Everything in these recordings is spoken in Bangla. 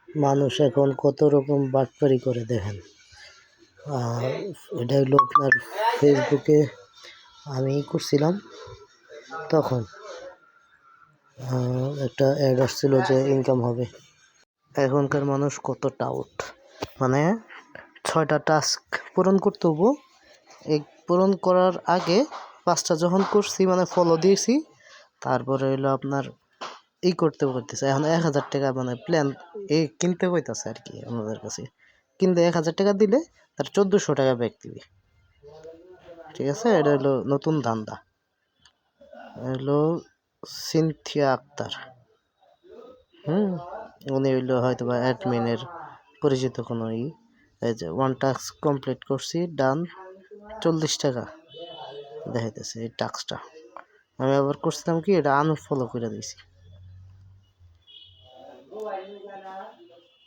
মানুষ এখন কত রকম বাটপারি করে দেখেন। এটা হলো আপনার ফেসবুকে আমি করছিলাম, তখন একটা অ্যাড আসছিল যে ইনকাম হবে। এখনকার মানুষ কত টাউট, মানে 6টা টাস্ক পূরণ করতে হবো, এই পূরণ করার আগে 5টা যখন করছি মানে ফলো দিয়েছি, তারপরে হইলো আপনার করতে করতেছে এখন 1000 টাকা মানে প্ল্যান এই কিনতে কইতাছে আর কি আমাদের কাছে। কিনতে 1000 টাকা দিলে তার 1400 টাকা ব্যাক দিবে। ঠিক আছে, এটা হলো নতুন ধান্দা। হলো সিনথিয়া আক্তার, উনি হইলো হয়তো বা অ্যাডমিনের পরিচিত কোনো এই যে 1 টাস্ক কমপ্লিট করছি, ডান, 40 টাকা দেখাইতেছে এই টাস্কটা। আমি আবার করছিলাম কি, এটা আনফলো করে দিয়েছি,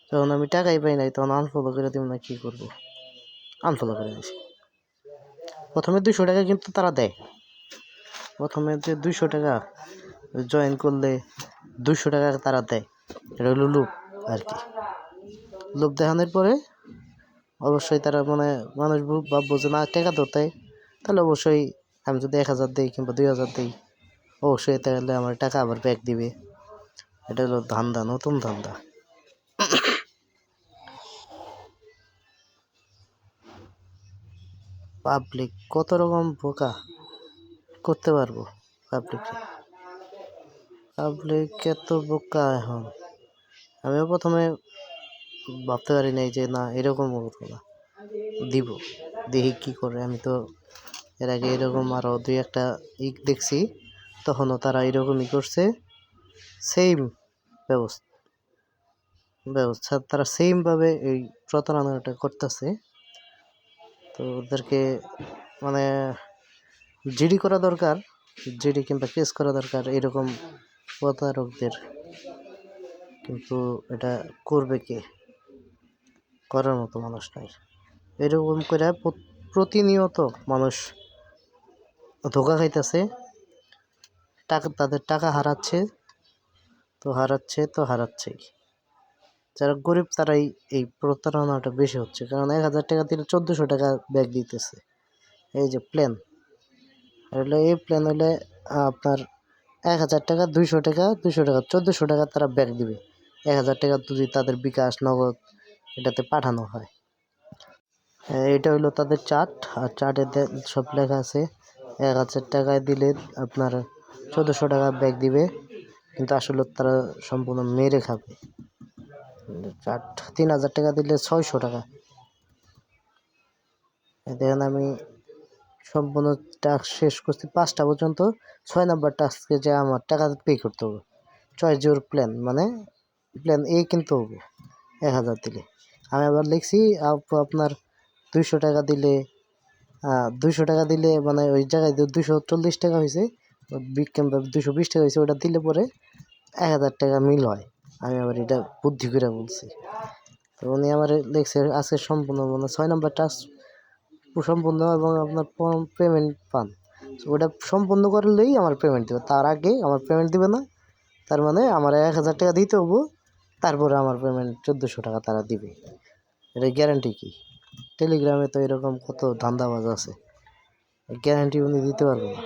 তখন আমি টাকাই পাই নাই, তখন আনফলো করে দিব না, কি করবো, আনফলো করে দিয়েছি। প্রথমে 200 টাকা কিন্তু তারা দেয়, প্রথমে যে 200 টাকা জয়েন করলে 200 টাকা তারা দেয়, এটা হলো লোভ আর কি। লোভ দেখানোর পরে অবশ্যই তারা মানে মানুষ ভাববো যে না টাকা তো দেয়, তাহলে অবশ্যই আমি যদি 1000 দিই কিংবা 2000 দিই, অবশ্যই তাহলে আমার টাকা আবার ব্যাক দিবে। এটা হলো ধান্দা, নতুন ধান্দা। পাবলিক কত রকম বোকা করতে পারবো, পাবলিক এত বোকা এখন। আমিও প্রথমে ভাবতে পারি নাই যে না এরকম করবো না, দিব, দেখি কি করে। আমি তো এর আগে এরকম আরও 2-1টা দেখছি, তখনও তারা এরকমই করছে, সেম ব্যবস্থা তারা সেমভাবে এই প্রতারণাটা করতেছে। তো ওদেরকে মানে জিডি করা দরকার, জিডি কিংবা কেস করা দরকার এরকম প্রতারকদের। কিন্তু এটা করবে কে, করার মতো মানুষ নাই। এরকম করে প্রতিনিয়ত মানুষ ধোকা খাইতেছে, তাদের টাকা হারাচ্ছেই। যারা গরিব তারাই এই প্রতারণাটা বেশি হচ্ছে, কারণ 1000 টাকা দিলে 1400 টাকা ব্যাক দিতেছে। এই যে প্ল্যান হইলে, এই প্ল্যান হলে আপনার 1000 টাকা 200 টাকা 1400 টাকা তারা ব্যাক দিবে। 1000 টাকা যদি তাদের বিকাশ নগদ এটাতে পাঠানো হয়। এটা হইলো তাদের চার্ট, আর চার্টে সব লেখা আছে 1000 টাকায় দিলে আপনার 1400 টাকা ব্যাক দিবে, কিন্তু আসলে তারা সম্পূর্ণ মেরে খাবে। চার্ট 3000 টাকা দিলে 600 টাকা। দেখেন আমি সম্পূর্ণ টাস্ক শেষ করছি 5টা পর্যন্ত, 6 নম্বর টাস্কে যে আমার টাকা পে করতে হবে। চয়েস ইউর প্ল্যান, মানে প্ল্যান এ কিনতে হবে 1000 দিলে। আমি আবার লিখছি আপনার 200 টাকা দিলে 200 টাকা দিলে মানে ওই জায়গায় 240 টাকা হয়েছে কিংবা 220 টাকা হয়েছে, ওটা দিলে পরে 1000 টাকা মিল হয়। আমি আবার এটা বুদ্ধি করে বলছি। তো উনি আমার লিখছে আজকে সম্পূর্ণ মানে 6 নম্বর টাস্ক সম্পূর্ণ এবং আপনার পেমেন্ট পান। ওটা সম্পূর্ণ করলেই আমার পেমেন্ট দেবে, তার আগে আমার পেমেন্ট দিবে না। তার মানে আমার 1000 টাকা দিতে হবো, তারপরে আমার পেমেন্ট 1400 টাকা তারা দিবে। এটা গ্যারান্টি কি? টেলিগ্রামে তো এরকম কত ধান্দাবাজ আছে, গ্যারান্টি উনি দিতে পারবে না।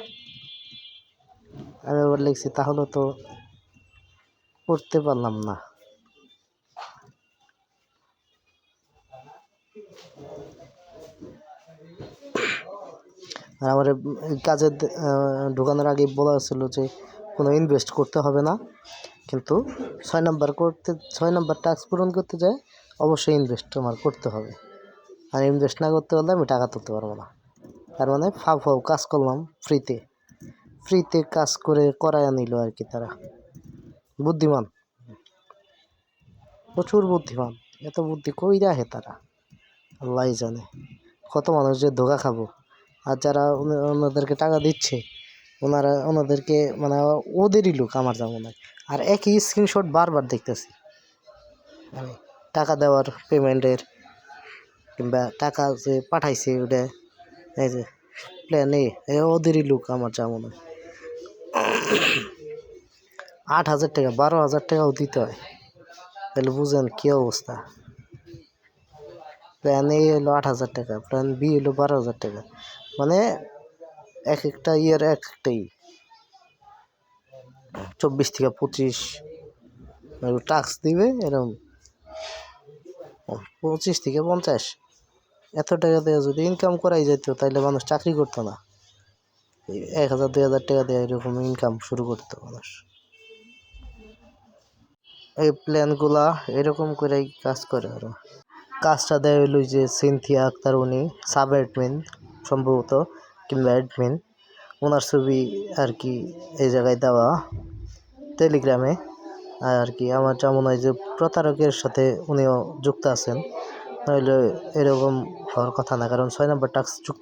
আমি আবার লিখছি তাহলে তো করতে পারলাম না। আর আমার কাজে ঢোকানোর আগে বলা হচ্ছিল যে কোনো ইনভেস্ট করতে হবে না, কিন্তু 6 নম্বর টাস্ক পূরণ করতে যায় অবশ্যই ইনভেস্ট আমার করতে হবে। আর ইনভেস্ট না করতে পারলে আমি টাকা তুলতে পারবো না। তার মানে ফাউ কাজ করলাম, ফ্রিতে কাজ করে করায় নিল আর কি। তারা বুদ্ধিমান, প্রচুর বুদ্ধিমান। এত বুদ্ধি কই রাখে তারা, আল্লাহ জানে। কত মানুষ যে ধোকা খাবো, আর যারা ওনাদেরকে টাকা দিচ্ছে ওনাদেরকে মানে ওদেরই লোক আমার যা মনে হয়। আর একই স্ক্রিনশট বারবার দেখতেছি, মানে টাকা দেওয়ার পেমেন্টের কিংবা টাকা যে পাঠাইছে ওটা, এই যে প্ল্যানে ওদেরই লোক আমার যা মনে হয়। 8000 টাকা 12,000 টাকাও দিতে হয়। তাহলে বুঝেন কী অবস্থা। প্ল্যান এ হলো 8,000 টাকা, প্ল্যান বি হলো 12,000 টাকা, মানে এক একটা ইয়ের এক একটাই 24 থেকে 25 টাক্স দিবে এরকম। 25 থেকে 50 এত টাকা দিয়ে যদি ইনকাম করাই যেত তাহলে মানুষ চাকরি করতো না, 1,000 2,000 টাকা দিয়ে এরকম ইনকাম শুরু করতো মানুষ। এই প্ল্যানগুলা এরকম করেই কাজ করে। আরো কাজটা দেয় হইল যে সিনথিয়া আক্তার, উনি সাব অ্যাডমিন সম্ভবত কিংবা অ্যাডমিন, ওনার ছবি আর কি এই জায়গায় দেওয়া টেলিগ্রামে। আর কি আমার যা মনে হয় যে প্রতারকের সাথে উনিও যুক্ত আছেন, নইলে এরকম হওয়ার কথা না, কারণ 6 নম্বর টাস্ক